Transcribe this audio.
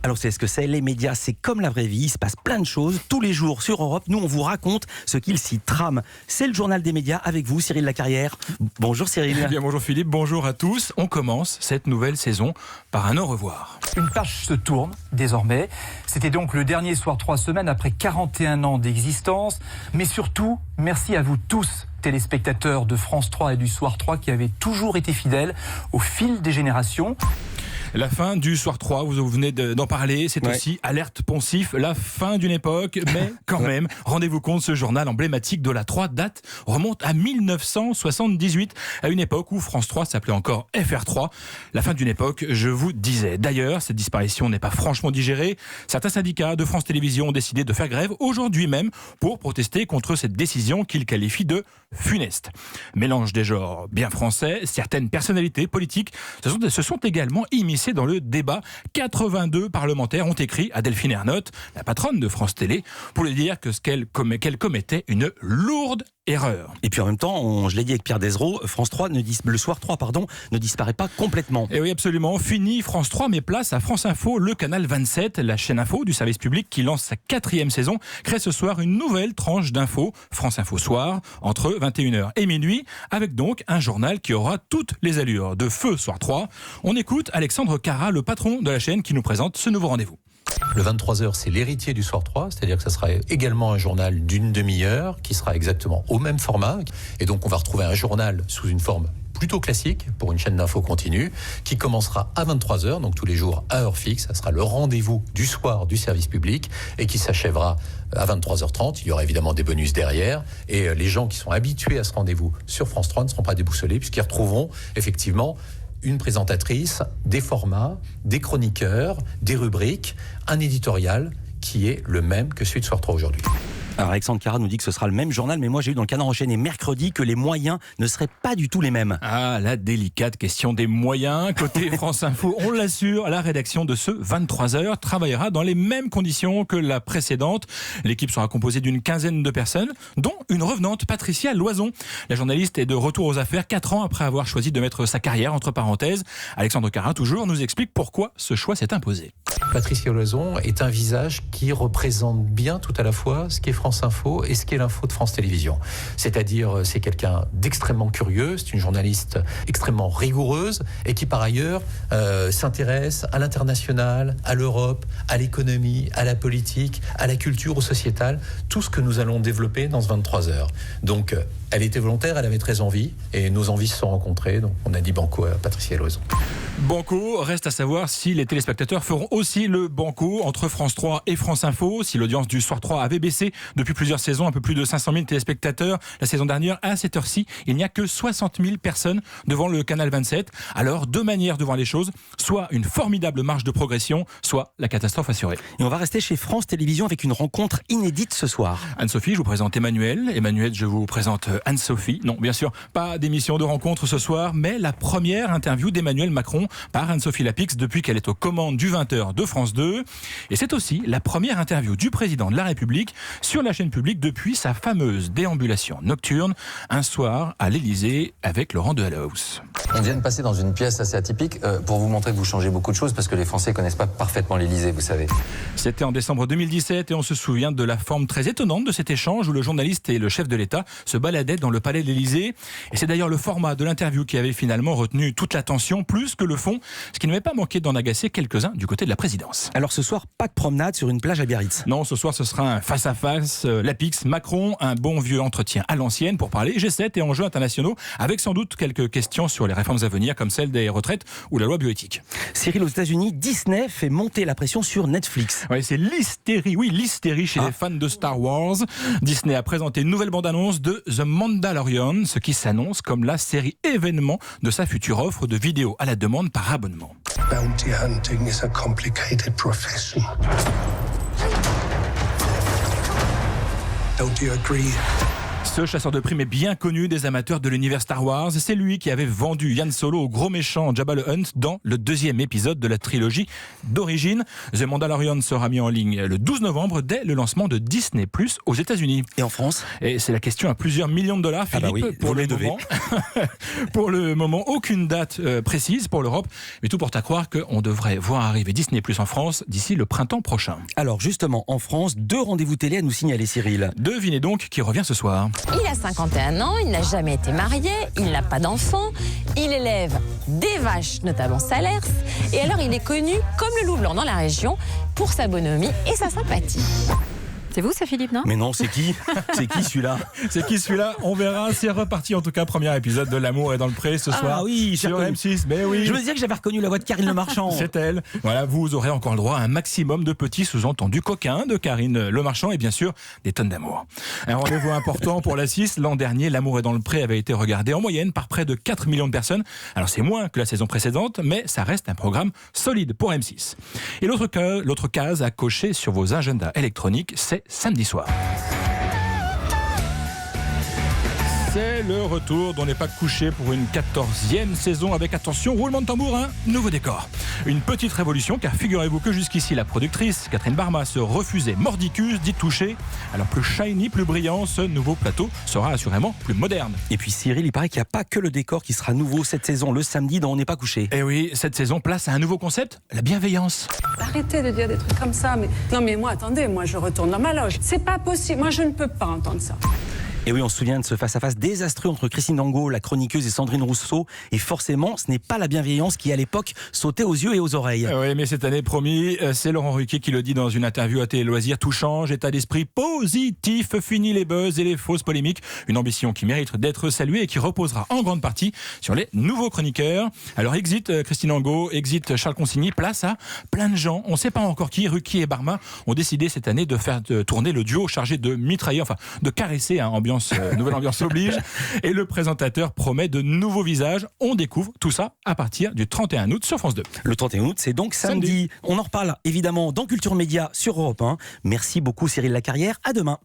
Alors vous savez ce que c'est, les médias, c'est comme la vraie vie, il se passe plein de choses. Tous les jours sur Europe, nous on vous raconte ce qu'il s'y trame. C'est le journal des médias avec vous, Cyril Lacarrière. Bonjour Cyril. Eh bien, bonjour Philippe, bonjour à tous. On commence cette nouvelle saison par un au revoir. Une page se tourne désormais. C'était donc le dernier Soir 3 semaines après 41 ans d'existence. Mais surtout, merci à vous tous, téléspectateurs de France 3 et du Soir 3 qui avez toujours été fidèles au fil des générations. La fin du Soir 3, vous venez d'en parler, c'est aussi alerte poncif, la fin d'une époque, mais quand même, rendez-vous compte, ce journal emblématique de la 3 date remonte à 1978, à une époque où France 3 s'appelait encore FR3. La fin d'une époque, je vous disais. D'ailleurs, cette disparition n'est pas franchement digérée. Certains syndicats de France Télévisions ont décidé de faire grève aujourd'hui même pour protester contre cette décision qu'ils qualifient de funeste. Mélange des genres bien français, certaines personnalités politiques se sont également immiscées dans le débat. 82 parlementaires ont écrit à Delphine Ernotte, la patronne de France Télé, pour lui dire qu'elle commettait une lourde erreur. Et puis en même temps, je l'ai dit avec Pierre Desreaux, le Soir 3 ne disparaît pas complètement. Et oui, absolument. Fini France 3, mais place à France Info, le canal 27, la chaîne info du service public qui lance sa 4e saison, crée ce soir une nouvelle tranche d'infos, France Info Soir, entre 21h et minuit, avec donc un journal qui aura toutes les allures de feu Soir 3. On écoute Alexandre Cara, le patron de la chaîne, qui nous présente ce nouveau rendez-vous. Le 23h, c'est l'héritier du Soir 3, c'est-à-dire que ça sera également un journal d'une demi-heure qui sera exactement au même format. Et donc, on va retrouver un journal sous une forme plutôt classique pour une chaîne d'info continue qui commencera à 23h, donc tous les jours à heure fixe. Ça sera le rendez-vous du soir du service public et qui s'achèvera à 23h30. Il y aura évidemment des bonus derrière et les gens qui sont habitués à ce rendez-vous sur France 3 ne seront pas déboussolés puisqu'ils retrouveront effectivement une présentatrice, des formats, des chroniqueurs, des rubriques, un éditorial qui est le même que celui de Soir 3 aujourd'hui. Alors Alexandre Cara nous dit que ce sera le même journal, mais moi j'ai eu dans le Canard enchaîné mercredi que les moyens ne seraient pas du tout les mêmes. Ah, la délicate question des moyens. Côté France Info, on l'assure, la rédaction de ce 23h travaillera dans les mêmes conditions que la précédente. L'équipe sera composée d'une quinzaine de personnes, dont une revenante, Patricia Loison. La journaliste est de retour aux affaires 4 ans après avoir choisi de mettre sa carrière entre parenthèses. Alexandre Cara, toujours, nous explique pourquoi ce choix s'est imposé. Patricia Loison est un visage qui représente bien tout à la fois ce qu'est France Info et ce qu'est l'info de France Télévisions. C'est-à-dire, c'est quelqu'un d'extrêmement curieux, c'est une journaliste extrêmement rigoureuse et qui par ailleurs s'intéresse à l'international, à l'Europe, à l'économie, à la politique, à la culture, au sociétal, tout ce que nous allons développer dans ce 23h. Donc, elle était volontaire, elle avait très envie et nos envies se sont rencontrées, donc on a dit banco à Patricia Loison. Banco, reste à savoir si les téléspectateurs feront aussi le banco entre France 3 et France Info. Si l'audience du Soir 3 avait baissé depuis plusieurs saisons, un peu plus de 500 000 téléspectateurs, la saison dernière, à cette heure-ci, il n'y a que 60 000 personnes devant le canal 27. Alors, deux manières de voir les choses, soit une formidable marge de progression, soit la catastrophe assurée. Et on va rester chez France Télévisions avec une rencontre inédite ce soir. Anne-Sophie, je vous présente Emmanuel. Emmanuel, je vous présente Anne-Sophie. Non, bien sûr, pas d'émission de rencontre ce soir, mais la première interview d'Emmanuel Macron par Anne-Sophie Lapix depuis qu'elle est aux commandes du 20h de France 2. Et c'est aussi la première interview du président de la République sur la chaîne publique depuis sa fameuse déambulation nocturne un soir à l'Élysée avec Laurent Delahousse. On vient de passer dans une pièce assez atypique pour vous montrer que vous changez beaucoup de choses parce que les Français connaissent pas parfaitement l'Élysée, vous savez. C'était en décembre 2017 et on se souvient de la forme très étonnante de cet échange où le journaliste et le chef de l'État se baladaient dans le palais de l'Élysée. Et c'est d'ailleurs le format de l'interview qui avait finalement retenu toute l'attention, plus que le fond, ce qui ne m'avait pas manqué d'en agacer quelques-uns du côté de la présidence. Alors ce soir, pas de promenade sur une plage à Biarritz. Non, ce soir ce sera un face-à-face, Lapix, Macron, un bon vieux entretien à l'ancienne pour parler G7 et enjeux internationaux, avec sans doute quelques questions sur les réformes à venir comme celle des retraites ou la loi bioéthique. Cyril, aux États-Unis, Disney fait monter la pression sur Netflix. Ouais, c'est l'hystérie chez les fans de Star Wars. Disney a présenté une nouvelle bande-annonce de The Mandalorian, ce qui s'annonce comme la série événement de sa future offre de vidéos à la demande par abonnement. Bounty hunting is a complicated profession. Don't you agree? Ce chasseur de primes est bien connu des amateurs de l'univers Star Wars. C'est lui qui avait vendu Han Solo au gros méchant Jabba the Hutt dans le 2e épisode de la trilogie d'origine. The Mandalorian sera mis en ligne le 12 novembre dès le lancement de Disney+ aux États-Unis. Et en France? Et c'est la question à plusieurs millions de dollars, Philippe. Ah bah oui, pour, le moment, pour le moment, aucune date précise pour l'Europe. Mais tout porte à croire qu'on devrait voir arriver Disney+ en France d'ici le printemps prochain. Alors justement, en France, 2 rendez-vous télé à nous signaler, Cyril. Devinez donc qui revient ce soir. Il a 51 ans, il n'a jamais été marié, il n'a pas d'enfant, il élève des vaches, notamment Salers, et alors il est connu comme le loup blanc dans la région pour sa bonhomie et sa sympathie. C'est vous, ça, Philippe, non? Mais non, c'est qui? C'est qui celui-là? C'est qui celui-là? On verra. C'est reparti en tout cas. Premier épisode de L'amour est dans le pré ce soir. Ah oui, sur M6. Mais oui. Je me disais que j'avais reconnu la voix de Karine Le Marchand. C'est elle. Voilà, vous aurez encore le droit à un maximum de petits sous-entendus coquins de Karine Le Marchand et bien sûr des tonnes d'amour. Un rendez-vous important pour la 6. L'an dernier, L'amour est dans le pré avait été regardé en moyenne par près de 4 millions de personnes. Alors c'est moins que la saison précédente, mais ça reste un programme solide pour M6. Et l'autre case à cocher sur vos agendas électroniques, c'est samedi soir. C'est le retour d'On n'est pas couché pour une 14e saison avec, attention, roulement de tambour, un nouveau décor. Une petite révolution car figurez-vous que jusqu'ici la productrice Catherine Barma se refusait mordicus d'y toucher. Alors plus shiny, plus brillant, ce nouveau plateau sera assurément plus moderne. Et puis Cyril, il paraît qu'il n'y a pas que le décor qui sera nouveau cette saison, le samedi dans On n'est pas couché. Et oui, cette saison place à un nouveau concept, la bienveillance. Arrêtez de dire des trucs comme ça. Mais... Non mais moi, attendez, moi je retourne dans ma loge. C'est pas possible, moi je ne peux pas entendre ça. Et oui, on se souvient de ce face-à-face désastreux entre Christine Angot, la chroniqueuse, et Sandrine Rousseau. Et forcément, ce n'est pas la bienveillance qui, à l'époque, sautait aux yeux et aux oreilles. Oui, mais cette année, promis, c'est Laurent Ruquier qui le dit dans une interview à Télé Loisirs. Tout change, état d'esprit positif, fini les buzz et les fausses polémiques. Une ambition qui mérite d'être saluée et qui reposera en grande partie sur les nouveaux chroniqueurs. Alors, exit Christine Angot, exit Charles Consigny, place à plein de gens. On ne sait pas encore qui. Ruquier et Barma ont décidé cette année de faire tourner le duo chargé de mitrailler, enfin, de caresser, nouvelle ambiance oblige. Et le présentateur promet de nouveaux visages. On découvre tout ça à partir du 31 août sur France 2. Le 31 août, c'est donc samedi. On en reparle évidemment dans Culture Média sur Europe 1. Merci beaucoup Cyril Lacarrière. À demain.